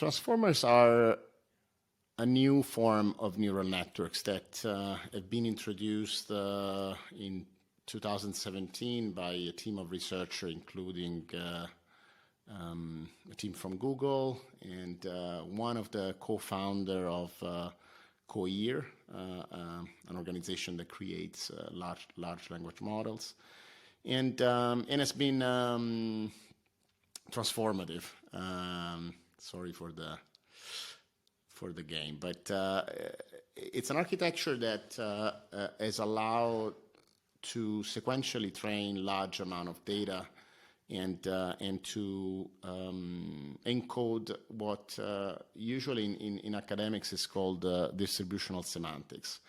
Transformers are a new form of neural networks that have been introduced in 2017 by a team of researchers, including a team from Google and one of the co-founder of Cohere, an organization that creates large language models, and it's been transformative. Sorry for the game, but it's an architecture that has allowed to sequentially train large amount of data and to encode what usually in academics is called distributional semantics.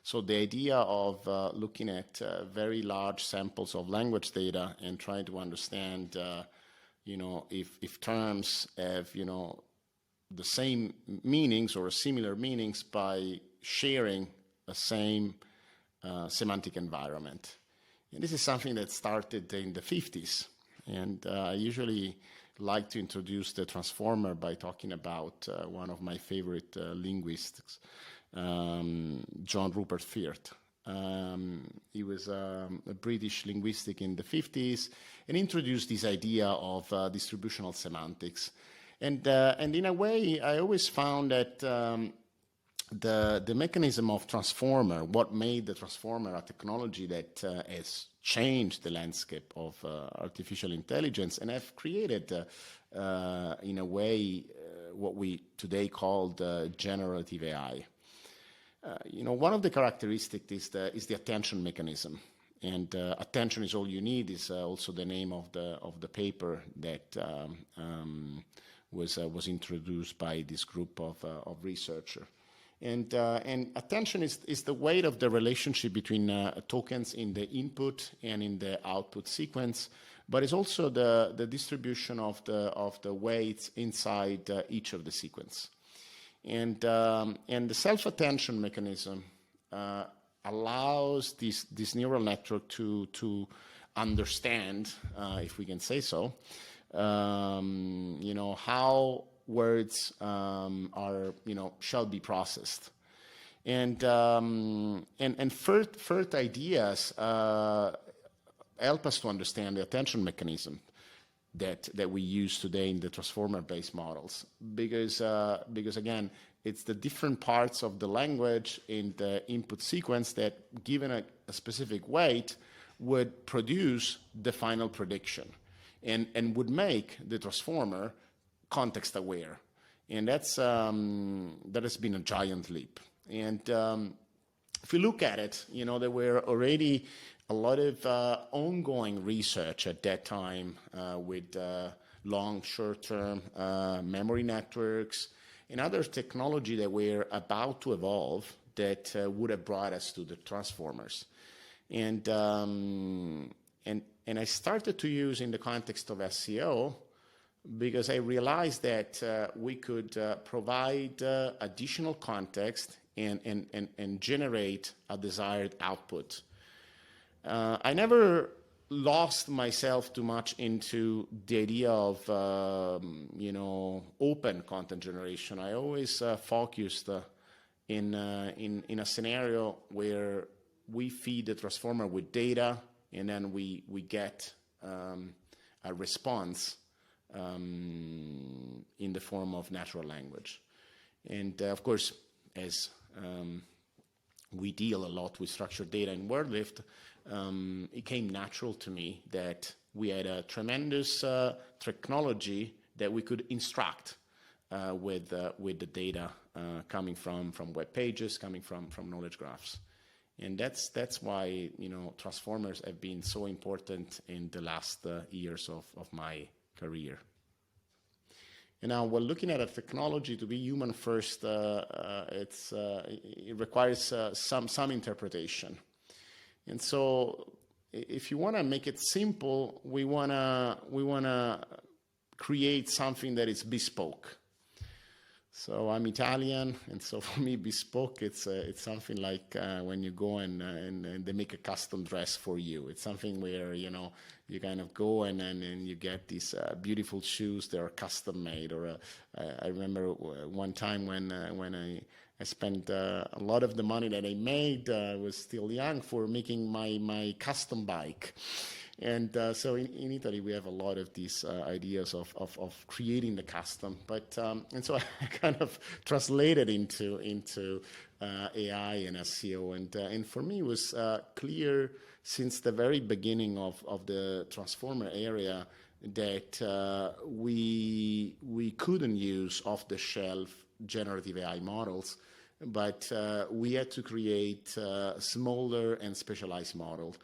So the idea of looking at very large samples of language data and trying to understand, if terms have, the same meanings or similar meanings by sharing a same semantic environment. And this is something that started in the 50s. And I usually like to introduce the transformer by talking about one of my favorite linguists, John Rupert Firth. He was a British linguistic in the 50s and introduced this idea of distributional semantics. And in a way, I always found that the mechanism of transformer, what made the transformer a technology that has changed the landscape of artificial intelligence and have created, in a way, what we today call generative AI. One of the characteristics is the attention mechanism. And attention is all you need is also the name of the paper that was introduced by this group of researchers. And attention is the weight of the relationship between tokens in the input and in the output sequence, but it's also the distribution of the weights inside each of the sequence. And the self-attention mechanism allows this neural network to understand, if we can say so, how words shall be processed, and Firth ideas help us to understand the attention mechanism that we use today in the transformer-based models, because again, it's the different parts of the language in the input sequence that, given a specific weight, would produce the final prediction, and would make the transformer context aware. And that has been a giant leap. And if you look at it, there were already a lot of ongoing research at that time with long, short-term memory networks and other technology that were about to evolve that would have brought us to the transformers. And I started to use in the context of SEO because I realized that we could provide additional context and generate a desired output. I never lost myself too much into the idea of open content generation. I always focused in a scenario where we feed the transformer with data and then we get a response in the form of natural language. And of course, as we deal a lot with structured data in Wordlift, it came natural to me that we had a tremendous technology that we could instruct with the data coming from web pages, coming from knowledge graphs. And that's why transformers have been so important in the last years of my career. And now we're looking at a technology to be human first. It requires some interpretation. And so if you want to make it simple, we want to create something that is bespoke. So I'm Italian, and so for me, bespoke, it's something like when you go and they make a custom dress for you. It's something where, you know, you kind of go and you get these beautiful shoes that are custom made. Or I remember one time when I spent a lot of the money that I made, I was still young, for making my custom bike. And so in Italy, we have a lot of these ideas of creating the custom. But and so I kind of translated into AI and SEO. And for me, it was clear since the very beginning of the transformer area that we couldn't use off-the-shelf generative AI models, but we had to create smaller and specialized models.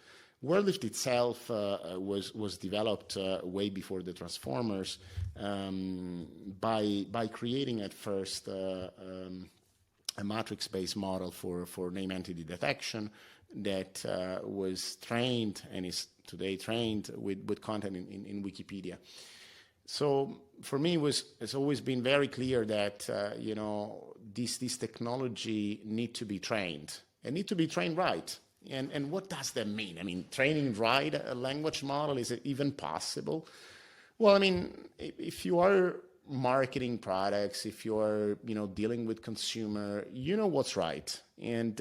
Wordlift itself was developed way before the transformers by creating at first a matrix-based model for name entity detection that was trained and is today trained with content in Wikipedia. So for me, it's always been very clear that you know, this technology need to be trained and need to be trained right. And what does that mean? I mean, training right a language model, is it even possible? Well, I mean, if you are marketing products, if you are, you know, dealing with consumer, you know what's right, and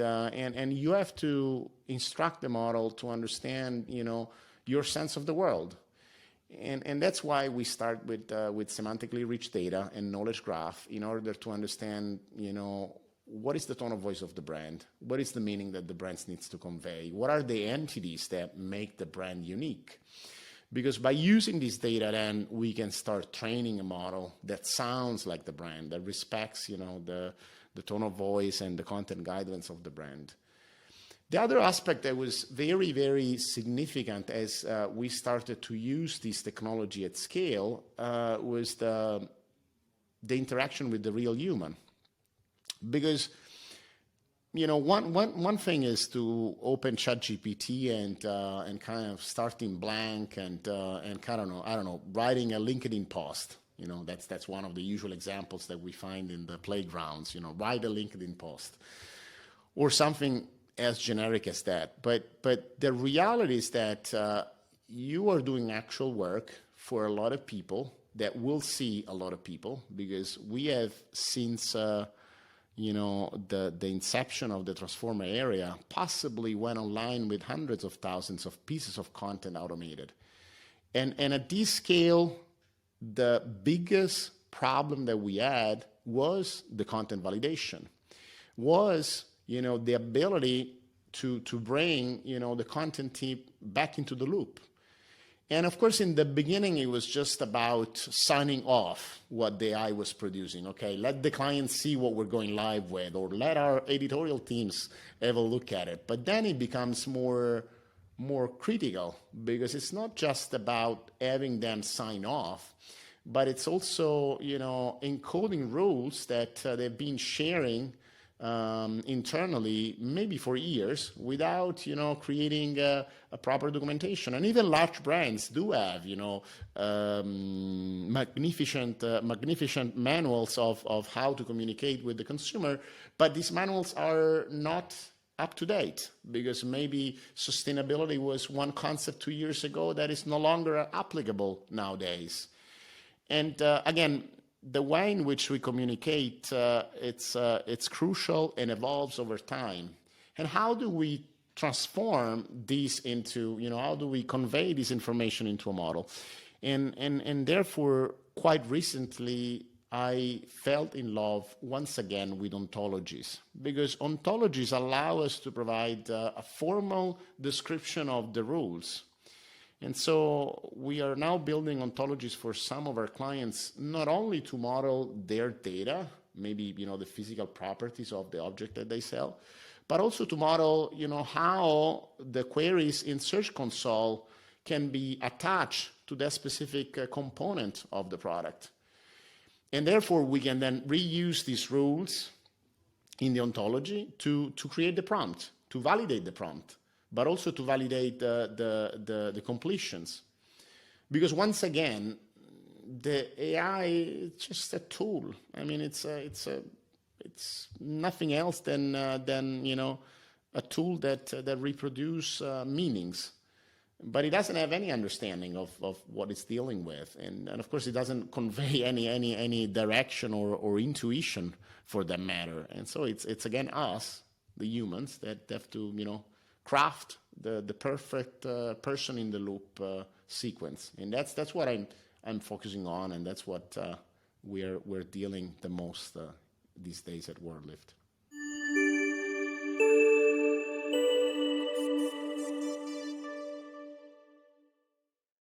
you have to instruct the model to understand, you know, your sense of the world. And that's why we start with semantically rich data and knowledge graph in order to understand, you know, what is the tone of voice of the brand? What is the meaning that the brand needs to convey? What are the entities that make the brand unique? Because by using this data, then we can start training a model that sounds like the brand, that respects, you know, the tone of voice and the content guidelines of the brand. The other aspect that was very, very significant as we started to use this technology at scale was the interaction with the real human. Because, you know, one thing is to open ChatGPT and kind of starting blank and kind of, I don't know, writing a LinkedIn post. You know, that's one of the usual examples that we find in the playgrounds. You know, write a LinkedIn post or something as generic as that. But the reality is that you are doing actual work for a lot of people that will see a lot of people, because we have since you know, the inception of the transformer area possibly went online with hundreds of thousands of pieces of content automated. And at this scale, the biggest problem that we had was the content validation, was, you know, the ability to bring, you know, the content team back into the loop. And of course, in the beginning, it was just about signing off what the AI was producing. Okay, let the client see what we're going live with, or let our editorial teams have a look at it. But then it becomes more critical, because it's not just about having them sign off, but it's also, you know, encoding rules that they've been sharing internally, maybe for years, without, you know, creating a proper documentation. And even large brands do have, you know, magnificent manuals of how to communicate with the consumer, but these manuals are not up to date, because maybe sustainability was one concept 2 years ago that is no longer applicable nowadays. And again, the way in which we communicate, it's crucial and evolves over time. And how do we transform these into, you know, how do we convey this information into a model? And therefore, quite recently, I felt in love once again with ontologies, because ontologies allow us to provide a formal description of the rules. And so we are now building ontologies for some of our clients, not only to model their data, maybe, you know, the physical properties of the object that they sell, but also to model, you know, how the queries in Search Console can be attached to that specific component of the product. And therefore, we can then reuse these rules in the ontology to create the prompt, to validate the prompt, but also to validate the completions. Because once again, the AI is just a tool. I mean, it's nothing else than a tool that reproduce meanings, but it doesn't have any understanding of what it's dealing with, and of course it doesn't convey any direction or intuition for that matter. And so it's again us, the humans, that have to craft the perfect person in the loop sequence, and that's what I'm focusing on, and that's what we're dealing the most these days at Wordlift.